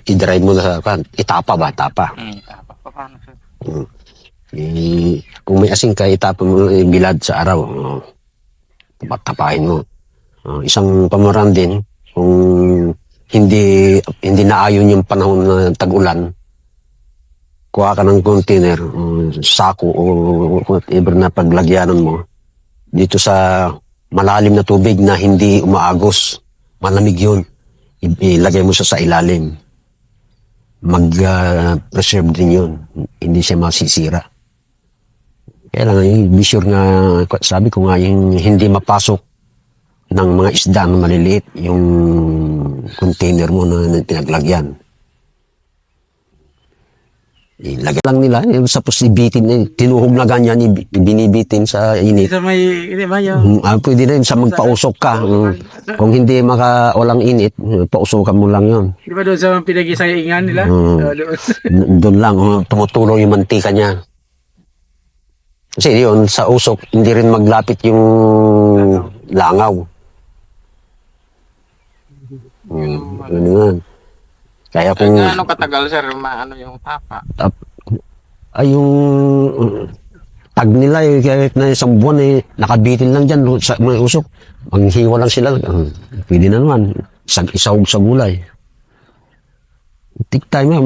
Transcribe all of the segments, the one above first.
i-dry mo na sa itapa ba? Tapa. Tapa. Paano, sir? Kung may asin ka, itapa mo bilad sa araw. Tapain mo. Isang pamaraan din, kung hindi naayon yung panahon na tag-ulan, kuha ka ng container, sako o whatever na paglagyanan mo, dito sa malalim na tubig na hindi umaagos, malamig yun, ilagay mo siya sa ilalim. Mag-preserve din yun, hindi siya masisira. Kaya lang, be sure nga, sabi ko nga, yung hindi mapasok ng mga isda na maliliit, yung container mo na pinaglagyan. Ilagay lang nila, tapos ibitin, tinuhog na ganyan, binibitin sa init. Sa may, hindi ba yung... Pwede rin sa magpausok ka. Kung hindi walang init, pausokan mo lang yun. Di ba doon sa pinag-isaingan nila? Doon lang, tumutulong yung mantika niya. Kasi yun, sa usok, hindi rin maglapit yung langaw. Ano yan. Kaya kung... Ano katagal, sir, maano yung tapa? Yung tag nila, kahit na isang buwan, nakabitin lang dyan sa mga usok. Manghiwa lang sila. Pwede na naman. Isahog sa gulay. Take time,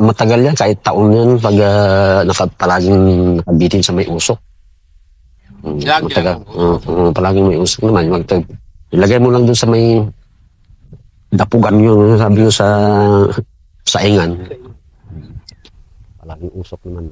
matagal yan. Kahit taon yan pag palaging nakabitin sa may usok. Matagal. Palaging may usok naman. Ilagay mo lang dun sa may dapugan yun, sabi ko sa ingan. Palaging usok naman.